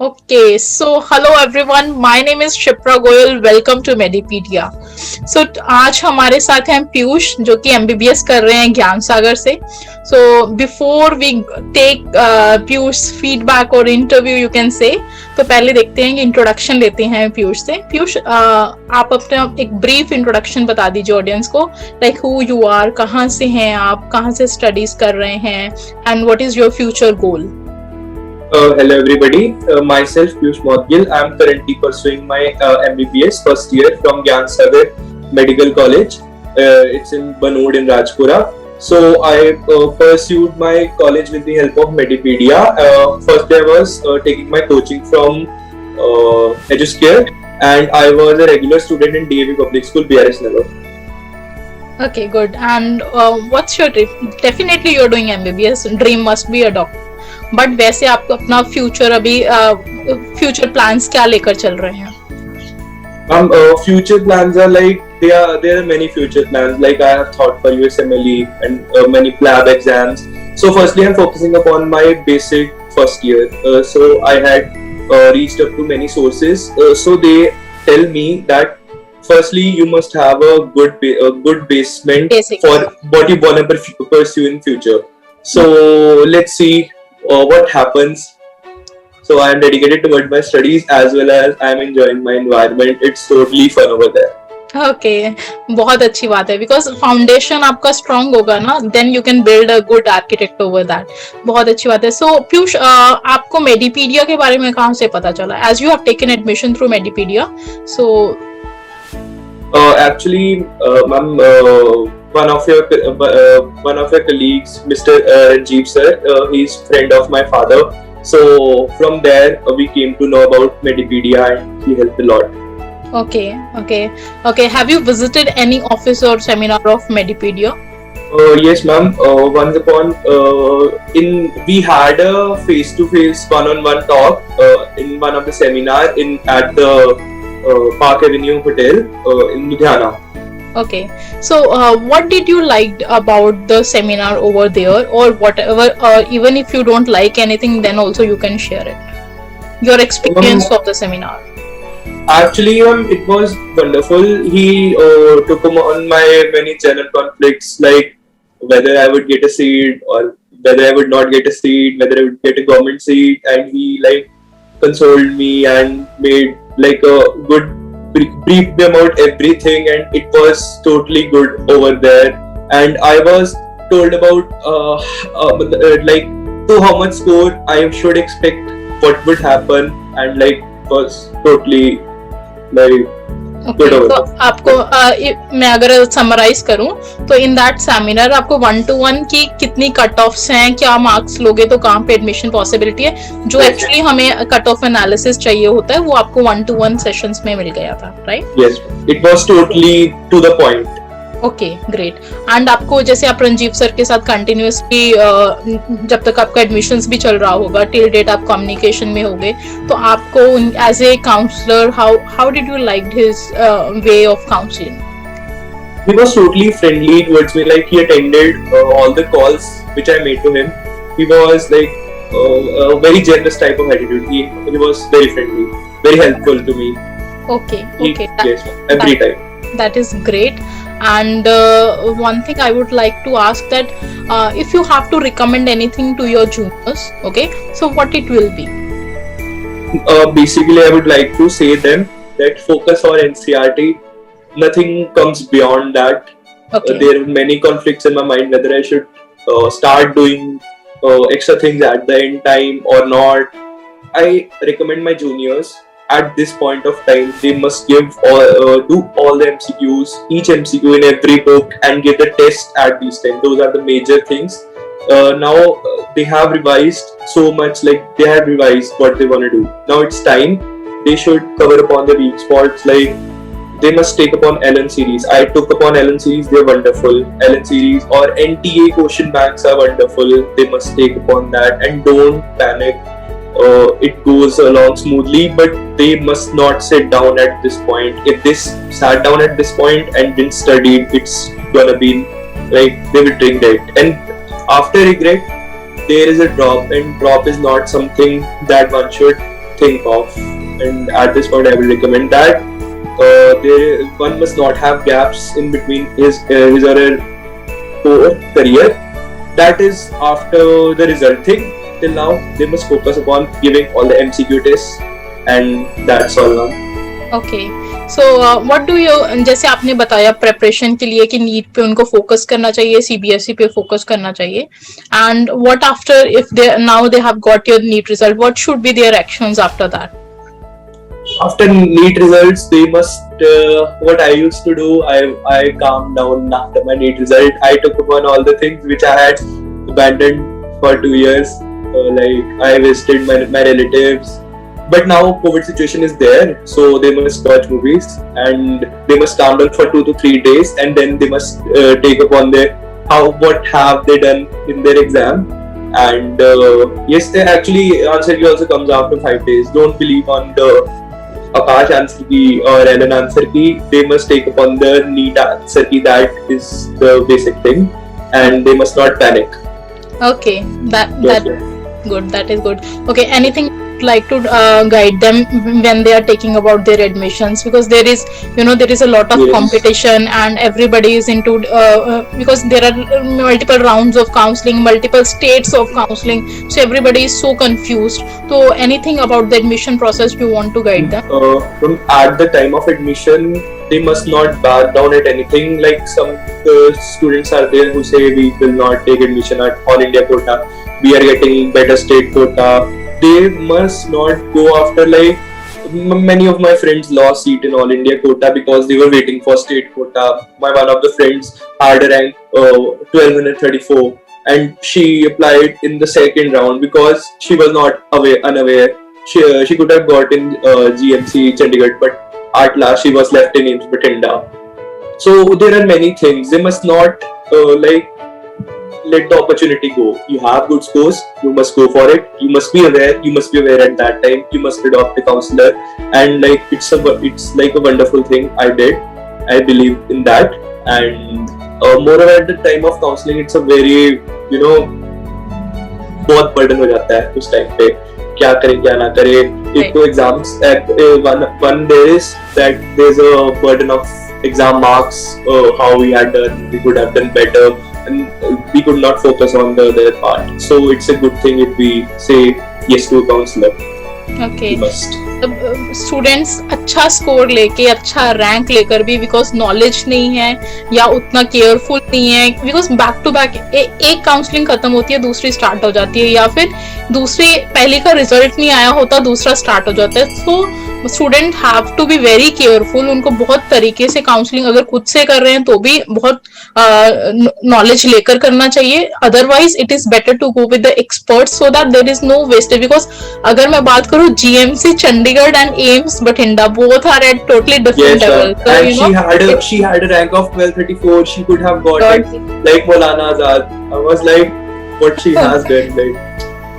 Okay, so hello everyone. My name is Shipra Goyal. Welcome to Medipedia. So आज हमारे साथ हैं पीयूष जो कि MBBS कर रहे हैं ज्ञान सागर से. So before we take Piyush feedback और interview you can say, तो पहले देखते हैं कि इंट्रोडक्शन लेते हैं पीयूष से. पीयूष आप अपना एक ब्रीफ इंट्रोडक्शन बता दीजिए ऑडियंस को, लाइक हु यू आर, कहाँ से हैं आप, कहाँ से स्टडीज कर रहे हैं, and what is your future goal. Hello everybody, myself Piyush Modgil. I am currently pursuing my MBBS first year from Gyan Sagar Medical College. It's in Banod in Rajpura. So I pursued my college with the help of Medipedia. First I was taking my coaching from EduScare, and I was a regular student in DAV Public School, BRS Nagar. Okay, good. And what's your dream? Definitely you're doing MBBS. Dream must be a doctor. But वैसे आप अपना future अभी future plans क्या लेकर चल रहे हैं? Future plans are like there are many future plans. Like I have thought for USMLE and many lab exams. So firstly, I'm focusing upon my basic first year. So I had reached up to many sources. So they tell me that firstly you must have a good basement basic for what you want to pursue in future. So let's see what happens. So I am dedicated towards my studies as well as I am enjoying my environment. It's totally fun over there. Okay, बहुत अच्छी बात है, because foundation आपका strong होगा ना, then you can build a good architect over that. बहुत अच्छी बात है. सो पीयूष, आपको मेडिपीडिया के बारे में कहाँ से पता चला, as you have taken admission through Medipedia? So actually ma'am, one of your colleagues, Mr. Ranjeev sir, he's friend of my father. So from there we came to know about Medipedia and he helped a lot. Okay. Have you visited any office or seminar of Medipedia? Yes ma'am, once upon we had a face-to-face one-on-one talk in one of the seminar at the Park Avenue Hotel in Ludhiana. Okay, so what did you like about the seminar over there, or whatever, even if you don't like anything, then also you can share it, your experience of the seminar. Actually it was wonderful. He took on my many channel conflicts, like whether I would get a seat or whether I would not get a seat, whether I would get a government seat, and he like consoled me and made like a good brief me about everything, and it was totally good over there. And I was told about like to how much score I should expect, what would happen, and like was totally like Okay, तो आपको मैं अगर summarise करूं तो in that seminar आपको 1-to-1 की कितनी cut offs हैं, क्या मार्क्स लोगे तो कहाँ पे एडमिशन पॉसिबिलिटी है, जो एक्चुअली हमें कट ऑफ एनालिसिस चाहिए होता है, वो आपको 1-to-1 सेशंस में मिल गया था, right? Yes, it was totally to the point. Okay, great. And आपको जैसे आप रंजीव सर के साथ कंटिन्यूसली जब तक आपका एडमिशंस भी चल रहा होगा, टिल डेट आप कम्युनिकेशन में होगे, तो आपको as a counsellor how did you like his way of counselling? He was totally friendly towards me. Like he attended all the calls which I made to him. He was like a very generous type of attitude. He was very friendly, very helpful to me. Okay. Yes, every time. That is great. And one thing I would like to ask that if you have to recommend anything to your juniors, okay, so what it will be? Basically I would like to say them that focus on NCERT. Nothing comes beyond that. Okay. There are many conflicts in my mind whether I should start doing extra things at the end time or not. I recommend my juniors at this point of time they must do all the MCQs, each MCQ in every book, and give the test at these time. Those are the major things. Now they have revised so much, like they have revised what they want to do. Now it's time they should cover upon the weak spots. Like they must take upon LN series. I took upon LN series, they're wonderful. LN series or NTA question banks are wonderful. They must take upon that and don't panic. It goes along smoothly, but they must not sit down at this point. If they sat down at this point and didn't study, it's gonna be like they will regret. And after regret, there is a drop, and drop is not something that one should think of. And at this point, I will recommend that one must not have gaps in between his or her core career. That is after the result thing. Till now, they must focus upon giving all the MCQ tests, and that's all now. Okay so what do you, जैसे आपने बताया preparation के लिए कि NEET पे उनको focus करना चाहिए, सीबीएसई पे फोकस करना चाहिए, and what after if they now they have got your NEET result, what should be their actions after that? After NEET results, they must. What I used to do, I calmed down after my NEET result. I took upon all the things which I had abandoned for 2 years. Like I visited my relatives, but now COVID situation is there, so they must watch movies and they must calm down for 2 to 3 days, and then they must take upon their what have they done in their exam. And yes, they actually answer key also comes after 5 days. Don't believe on the Akash answer key or Ellen answer key. They must take upon the NEET answer key. That is the basic thing, and they must not panic. Okay, that Yes, good, that is good. Okay, anything like to guide them when they are taking about their admissions, because there is, you know, there is a lot of Yes. competition and everybody is into because there are multiple rounds of counseling, multiple states of counseling, so everybody is so confused. So anything about the admission process you want to guide them? From at the time of admission, they must not back down at anything. Like some students are there who say we will not take admission at All India quota. We are getting better state quota. They must not go after like many of my friends lost seat in All India quota because they were waiting for state quota. One of the friends had a rank 1234, and she applied in the second round because she was not unaware. She could have got in GMC Chandigarh, but at last she was left in AIIMS Bathinda. So there are many things. They must not let the opportunity go. You have good scores, you must go for it. You must be aware. You must be aware at that time. You must adopt a counselor, and like it's like a wonderful thing. I did. I believe in that, and moreover at the time of counseling, it's a very बहुत burden हो जाता है उस time पे, क्या करें क्या ना करें. एक तो exams one there is that there's a burden of exam marks. How we had done, we could have done better, and we could not focus on the other part. So it's a good thing if we say yes to a counselor. Okay. We must. Students अच्छा score लेके अच्छा rank लेकर भी because knowledge नहीं है या उतना careful नहीं है, बिकॉज बैक टू बैक एक काउंसलिंग खत्म होती है दूसरी स्टार्ट हो जाती है, या फिर दूसरी पहले का रिजल्ट नहीं आया होता दूसरा स्टार्ट हो जाता है. So student have to be very careful. उनको बहुत तरीके से काउंसलिंग अगर खुद से कर रहे हैं तो भी बहुत नॉलेज लेकर करना चाहिए. Otherwise it is better to go with the experts so that there is no wastage. Because अगर मैं बात करूं GMC Chandigarh and AIIMS Bathinda both are at totally different levels. So, and she had a rank of 1234. She could have got it like Maulana Azad. I was like, what she has done, like.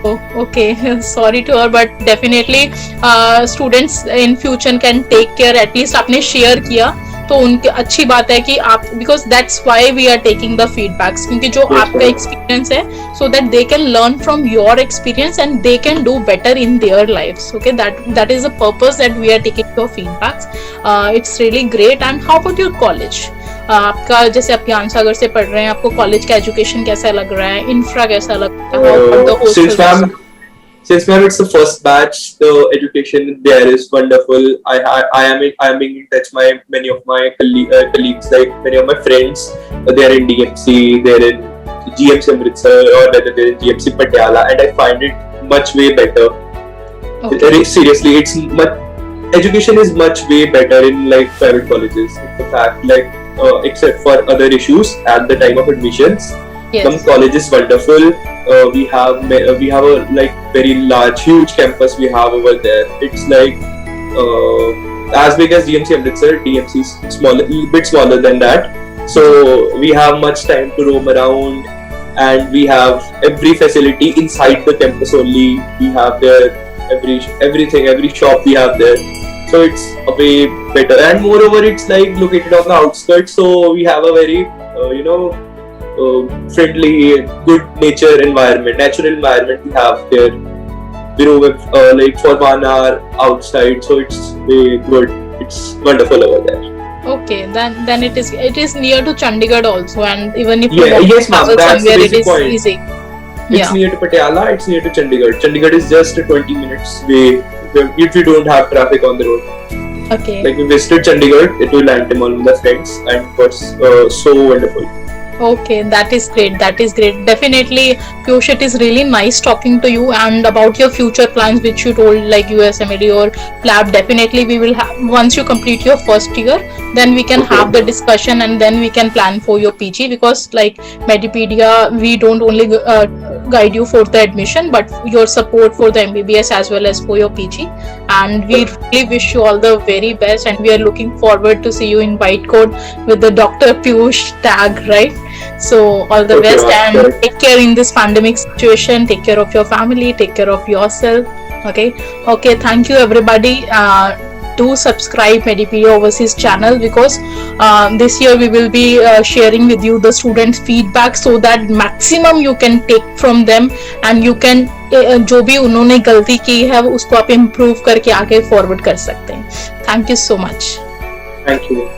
Oh, okay. Sorry to her, but definitely students in future can take care. At least आपने share किया तो उनकी अच्छी बात है कि आप, because that's why we are taking the feedbacks, क्योंकि जो आपका experience है, so that they can learn from your experience and they can do better in their lives. Okay, that is the purpose that we are taking your feedbacks. It's really great. And how about your college? आपका जैसे आप ज्ञान सागर से पढ़ रहे हैं, आपको college का एजुकेशन कैसा लग रहा है, इंफ्रा कैसा लग रहा है? Since ma'am it's the first batch, the education there is wonderful. I am being in touch many of my colleagues, like many of my friends. They are in DMC, they are in GMC Amritsar, or whether they are in GMC Patiala, and I find it much way better. Okay. Seriously, education is much way better in like private colleges. It's a fact, like except for other issues at the time of admissions. Yes. Some college is wonderful. We have a like very large, huge campus we have over there. It's like as big as GMC Amritsar. DMC is bit smaller than that. So we have much time to roam around, and we have every facility inside the campus only. We have there everything, every shop we have there. So it's a way better, and moreover it's like located on the outskirts. So we have a very friendly, good natural environment we have there. we roam like for 1 hour outside, so it's way good. It's wonderful over there. Okay, then it is near to Chandigarh also, and even if you Yeah, want to yes, ma'am. travel That's the somewhere, it basic is point. easy. It's Yeah. near to Patiala. It's near to Chandigarh. Chandigarh is just a 20 minutes way if you don't have traffic on the road. Okay. Like we visited Chandigarh, it will Antimol with the friends, and it was so wonderful. Okay, that is great. That is great. Definitely, Piyush, it is really nice talking to you and about your future plans, which you told like USMLE or PLAB. Definitely, we will have once you complete your first year, then we can Okay. have the discussion and then we can plan for your PG, because like Medipedia, we don't only guide you for the admission, but your support for the MBBS as well as for your PG. And we really wish you all the very best, and we are looking forward to see you in White Coat with the Dr. Piyush tag, right? So all the Okay, best, ma'am. and Correct. take care in this pandemic situation. Take care of your family. Take care of yourself. Okay. Thank you, everybody. Do subscribe Medipedia Overseas channel, because this year we will be sharing with you the students' feedback, so that maximum you can take from them, and you can जो भी उन्होंने गलती की है उसको आप improve करके आगे फॉरवर्ड कर सकते हैं. Thank you so much. Thank you.